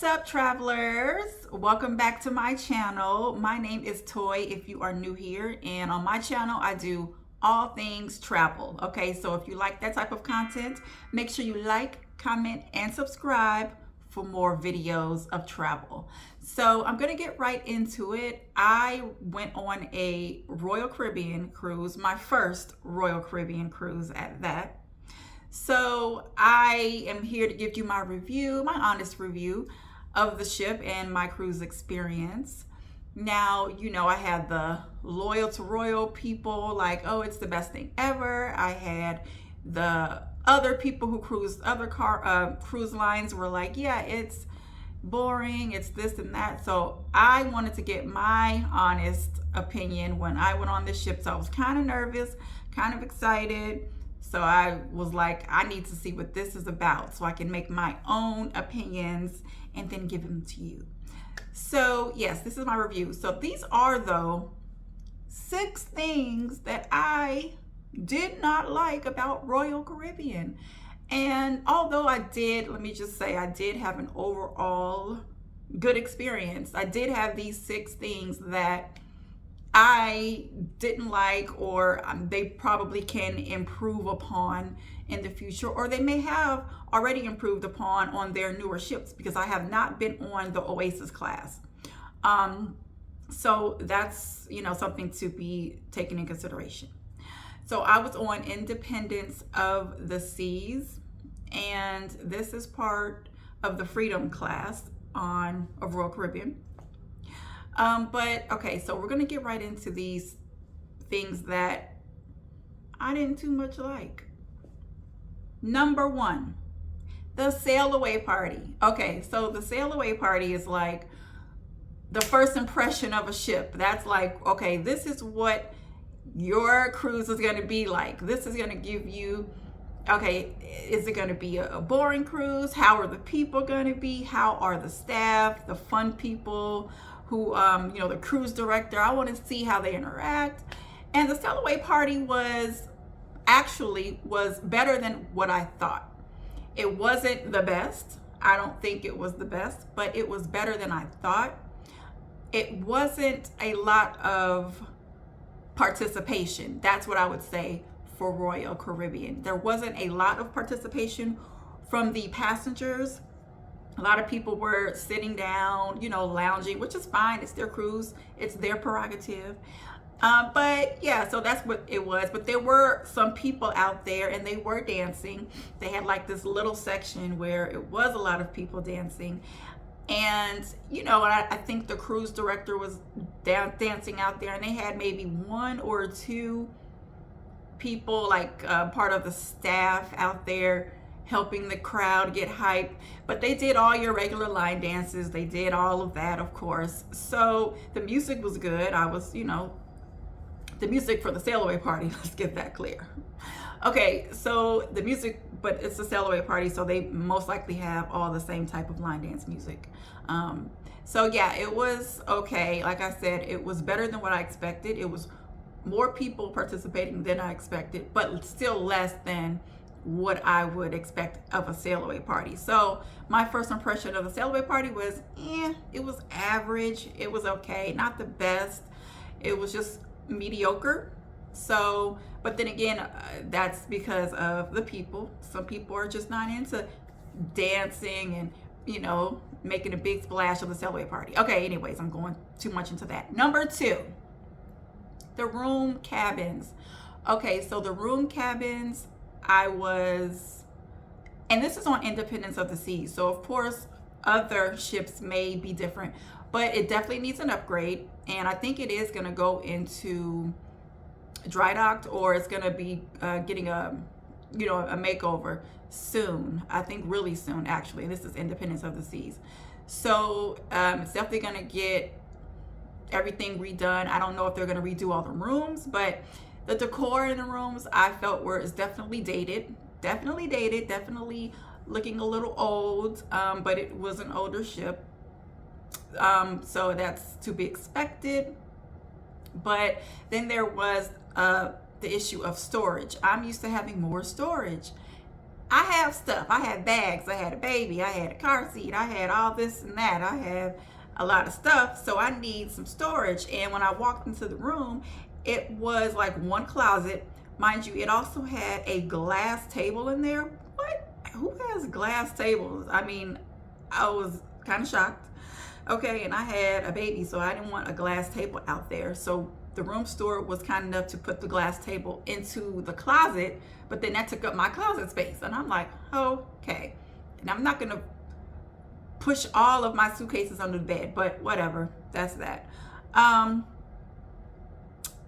What's up, travelers? Welcome back to my channel. My name is Toy if you are new here, and on my channel I do all things travel. Okay, so if you like that type of content, make sure you like, comment, and subscribe for more videos of travel. So I'm gonna get right into it. I went on a Royal Caribbean cruise, my first Royal Caribbean cruise at that. So I am here to give you my review, my honest review of the ship and my cruise experience. Now, you know, I had the loyal to royal people like, oh, it's the best thing ever. I had the other people who cruised other cruise lines were like, yeah, it's boring, it's this and that. So I wanted to get my honest opinion when I went on this ship. So I was kind of nervous, kind of excited. So I was like, I need to see what this is about so I can make my own opinions and then give them to you. So yes, this is my review. So these are, though, 6 things that I did not like about Royal Caribbean. And although I did, let me just say, I did have an overall good experience. I did have these 6 things that I didn't like, or they probably can improve upon in the future, or they may have already improved upon on their newer ships, because I have not been on the Oasis class. So that's, you know, something to be taken in consideration. So I was on Independence of the Seas, and this is part of the Freedom class of Royal Caribbean. But okay, so we're gonna get right into these things that I didn't too much like. Number 1, the sail away party. Okay, so the sail away party is like the first impression of a ship. That's like, okay, this is what your cruise is gonna be like. This is gonna give you, okay, is it gonna be a boring cruise? How are the people gonna be? How are the staff, the fun people? Who, you know, the cruise director, I want to see how they interact. And the sail away party was better than what I thought. It wasn't the best. I don't think it was the best, but it was better than I thought. It wasn't a lot of participation. That's what I would say for Royal Caribbean. There wasn't a lot of participation from the passengers. A lot of people were sitting down, you know, lounging, which is fine. It's their cruise. It's their prerogative. But yeah, so that's what it was. But there were some people out there and they were dancing. They had like this little section where it was a lot of people dancing. And, you know, I think the cruise director was dancing out there, and they had maybe 1 or 2 people, like part of the staff out there, helping the crowd get hyped. But they did all your regular line dances. They did all of that, of course. So the music was good. I was, you know, the music for the sail away party, let's get that clear. Okay, so the music, but it's a sail away party, so they most likely have all the same type of line dance music. So yeah, it was okay. Like I said, it was better than what I expected. It was more people participating than I expected, but still less than what I would expect of a sail away party. So my first impression of the sail away party was, it was average. It was okay, not the best. It was just mediocre. So, but then again, that's because of the people. Some people are just not into dancing and, you know, making a big splash of the sail away party. Okay, anyways, I'm going too much into that. Number 2, the room cabins. Okay, so the room cabins, and this is on Independence of the Seas, so of course other ships may be different, but it definitely needs an upgrade, and I think it is going to go into dry docked, or it's going to be getting a makeover soon. I think really soon, actually. This is Independence of the Seas, so it's definitely going to get everything redone. I don't know if they're going to redo all the rooms, but the decor in the rooms I felt is definitely dated, definitely looking a little old, but it was an older ship, so that's to be expected. But then there was the issue of storage. I'm used to having more storage. I have stuff. I had bags. I had a baby. I had a car seat. I had all this and that. I had a lot of stuff. So I need some storage. And when I walked into the room, it was like one closet. Mind you, it also had a glass table in there. What? Who has glass tables? I mean, I was kind of shocked. Okay, and I had a baby, so I didn't want a glass table out there. So the room steward was kind enough to put the glass table into the closet, but then that took up my closet space. And I'm like, okay. And I'm not gonna push all of my suitcases under the bed, but whatever, that's that.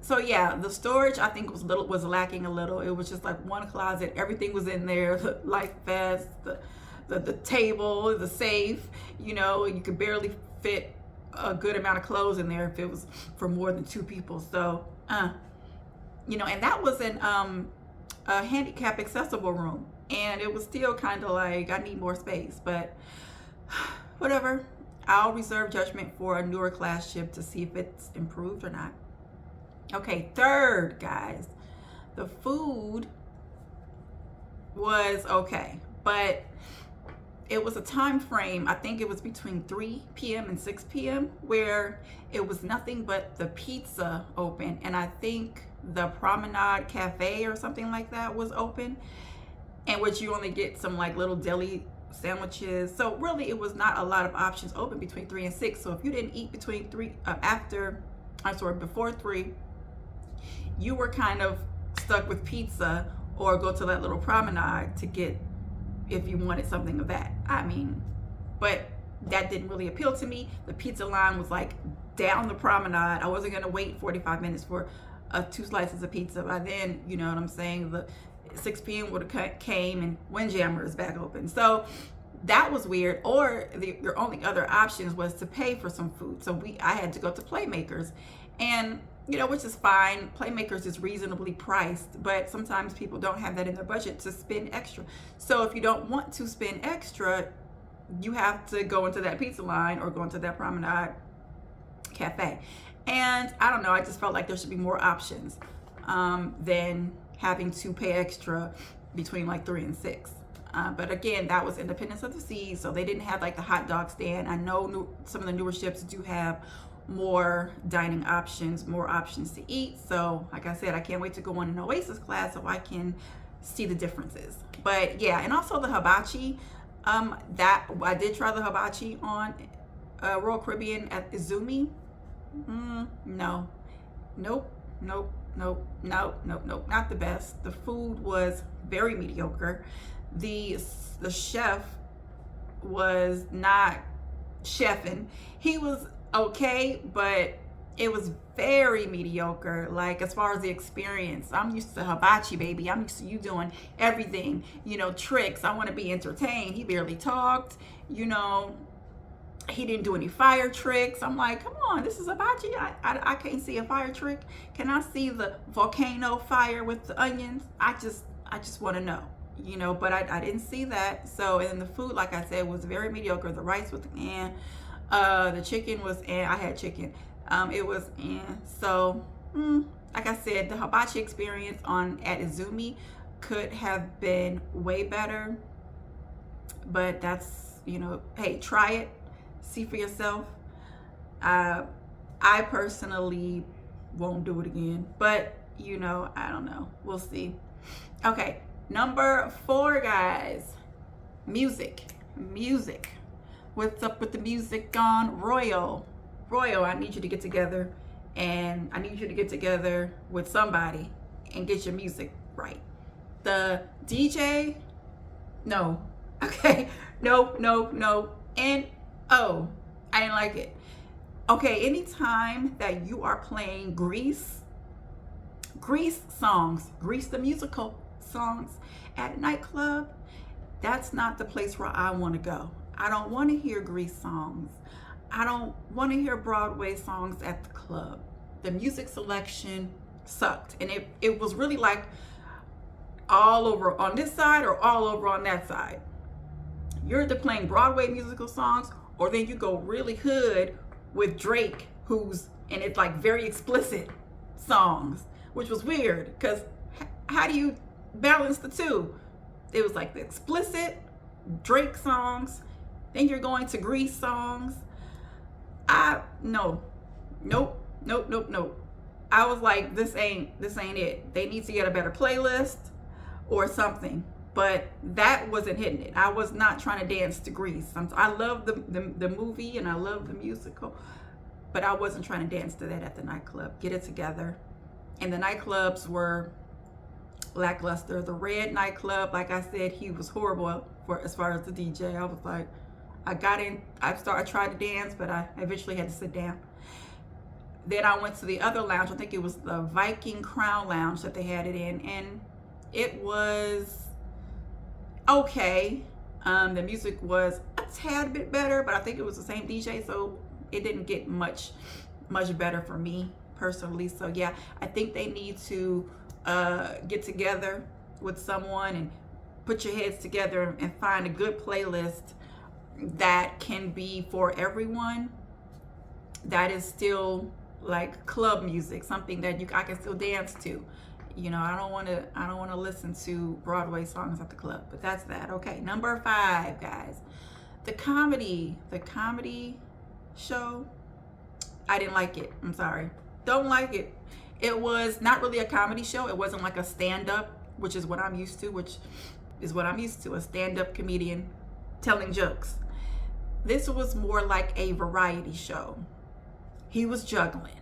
So yeah, the storage I think was lacking a little. It was just like one closet, everything was in there, the life vest, the table, the safe, you could barely fit a good amount of clothes in there if it was for more than 2 people. So, and that was in a handicap accessible room, and it was still kind of like, I need more space, but whatever. I'll reserve judgment for a newer class ship to see if it's improved or not. Okay, third, guys, the food was okay, but it was a time frame, I think it was between 3 p.m. and 6 p.m. where it was nothing but the pizza open, and I think the Promenade Cafe or something like that was open, and which you only get some like little deli sandwiches. So really it was not a lot of options open between 3 and 6. So if you didn't eat between before 3, you were kind of stuck with pizza or go to that little promenade to get, if you wanted something of that. I mean, but that didn't really appeal to me. The pizza line was like down the promenade. I wasn't gonna wait 45 minutes for 2 slices of pizza. By then, you know what I'm saying, the 6 p.m. would have came and Windjammer is back open. So that was weird. Or your only other options was to pay for some food. So I had to go to Playmakers, and which is fine. Playmakers is reasonably priced, but sometimes people don't have that in their budget to spend extra. So if you don't want to spend extra, you have to go into that pizza line or go into that Promenade Cafe. And I don't know, I just felt like there should be more options than having to pay extra between like 3 and 6. But again, that was Independence of the Seas, so they didn't have like the hot dog stand. I know some of the newer ships do have more dining options, more options to eat. So like I said, I can't wait to go on an Oasis class so I can see the differences. But yeah, and also the hibachi, that I did try the hibachi on Royal Caribbean at Izumi. No, nope, not the best. The food was very mediocre. The chef was not chefing. He was okay, but it was very mediocre, like as far as the experience. I'm used to hibachi, baby. I'm used to you doing everything, tricks. I want to be entertained. He barely talked, he didn't do any fire tricks. I'm like, come on, this is hibachi. I can't see a fire trick. Can I see the volcano fire with the onions? I just want to know, but I didn't see that. So, and the food, like I said, was very mediocre. The rice was the chicken was I had chicken. It was so like I said, the hibachi experience at Izumi could have been way better, but that's, hey, try it, see for yourself. I personally won't do it again, but I don't know, we'll see. Okay, number 4, guys, music. What's up with the music on Royal? I need you to get together, and I need you to get together with somebody and get your music right. The DJ, no. Okay, no. And I didn't like it. Okay, anytime that you are playing Grease songs, Grease the musical songs at a nightclub, that's not the place where I want to go. I don't want to hear Grease songs. I don't want to hear Broadway songs at the club. The music selection sucked, and it was really like all over on this side or all over on that side. You're either playing Broadway musical songs, or then you go really hood with Drake, and it's like very explicit songs, which was weird, because how do you balance the two? it was like the explicit Drake songs. Then you're going to Grease songs. Nope. I was like, this ain't it. They need to get a better playlist or something. But that wasn't hitting it. I was not trying to dance to Grease. I love the movie and I love the musical, but I wasn't trying to dance to that at the nightclub. Get it together. And the nightclubs were lackluster. The Red nightclub, like I said, he was horrible as far as the DJ. I was like, I tried to dance, but I eventually had to sit down. Then I went to the other lounge. I think it was the Viking Crown Lounge that they had it in, and it was okay. The music was a tad bit better, but I think it was the same DJ, so it didn't get much better for me personally. So yeah, I think they need to get together with someone and put your heads together and find a good playlist that can be for everyone, that is still like club music, something that I can still dance to. You know, I don't want to listen to Broadway songs at the club, but that's that. Okay, number 5, guys. The comedy show. I didn't like it. I'm sorry. Don't like it. It was not really a comedy show. It wasn't like a stand-up, which is what I'm used to, a stand-up comedian telling jokes. This was more like a variety show. He was juggling.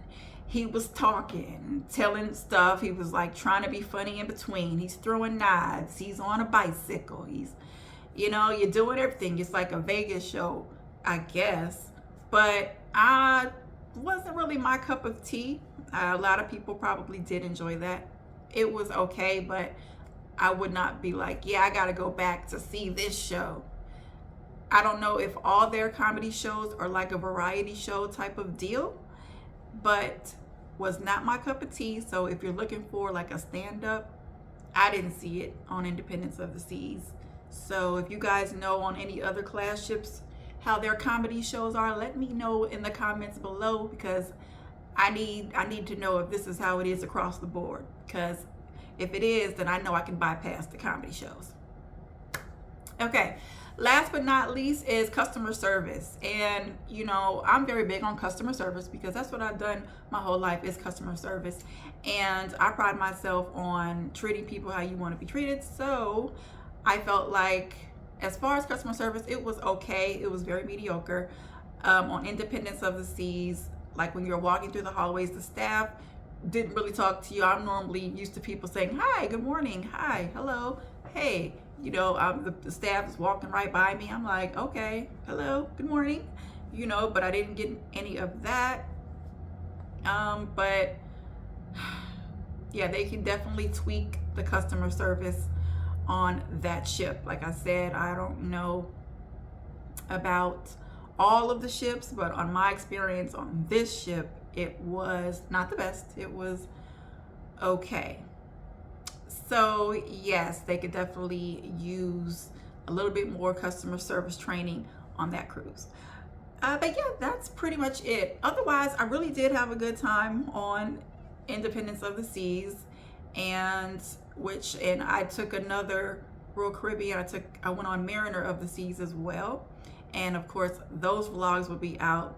He was talking, telling stuff. He was like trying to be funny in between. He's throwing knives. He's on a bicycle. You're doing everything. It's like a Vegas show, I guess. But I wasn't really my cup of tea. A lot of people probably did enjoy that. It was okay, but I would not be like, yeah, I got to go back to see this show. I don't know if all their comedy shows are like a variety show type of deal, but was not my cup of tea. So if you're looking for like a stand-up, I didn't see it on Independence of the Seas. So if you guys know on any other class ships how their comedy shows are, let me know in the comments below, because I need to know if this is how it is across the board. Because if it is, then I know I can bypass the comedy shows. Okay. Last but not least is customer service. And, I'm very big on customer service because that's what I've done my whole life, is customer service. And I pride myself on treating people how you want to be treated. So I felt like, as far as customer service, it was okay. It was very mediocre. On Independence of the Seas, like when you're walking through the hallways, the staff didn't really talk to you. I'm normally used to people saying, hi, good morning, hi, hello, hey. The staff is walking right by me. I'm like, okay, hello, good morning, but I didn't get any of that. But yeah, they can definitely tweak the customer service on that ship. Like I said, I don't know about all of the ships, but on my experience on this ship, it was not the best. It was okay. So yes, they could definitely use a little bit more customer service training on that cruise. But yeah, that's pretty much it. Otherwise, I really did have a good time on Independence of the Seas, and I took another Royal Caribbean. I went on Mariner of the Seas as well. And of course, those vlogs will be out.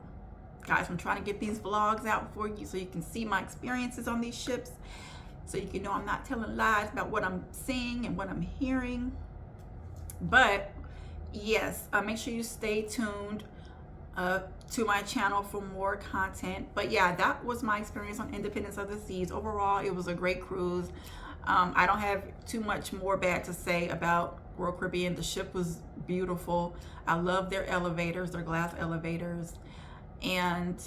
Guys, I'm trying to get these vlogs out for you so you can see my experiences on these ships. So you can know I'm not telling lies about what I'm seeing and what I'm hearing. But yes, make sure you stay tuned to my channel for more content. But yeah, that was my experience on Independence of the Seas. Overall, it was a great cruise. I don't have too much more bad to say about Royal Caribbean. The ship was beautiful. I love their elevators, their glass elevators. And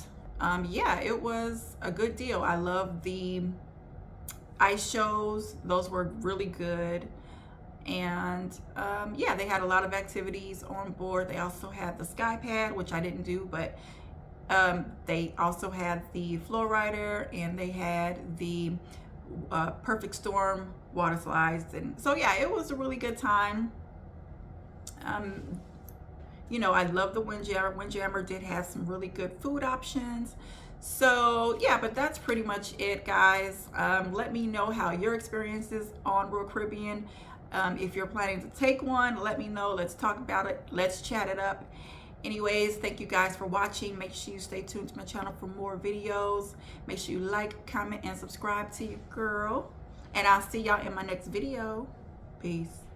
yeah, it was a good deal. I love the ice shows. Those were really good. And yeah, they had a lot of activities on board. They also had the Sky Pad, which I didn't do, but they also had the Flow Rider, and they had the Perfect Storm water slides. And so yeah, it was a really good time. I love the Windjammer. Windjammer did have some really good food options. So yeah, but that's pretty much it, guys. Let me know how your experiences on Royal Caribbean. If you're planning to take one, let me know. Let's talk about it. Let's chat it up. Anyways, thank you guys for watching. Make sure you stay tuned to my channel for more videos. Make sure you like, comment, and subscribe to your girl. And I'll see y'all in my next video. Peace.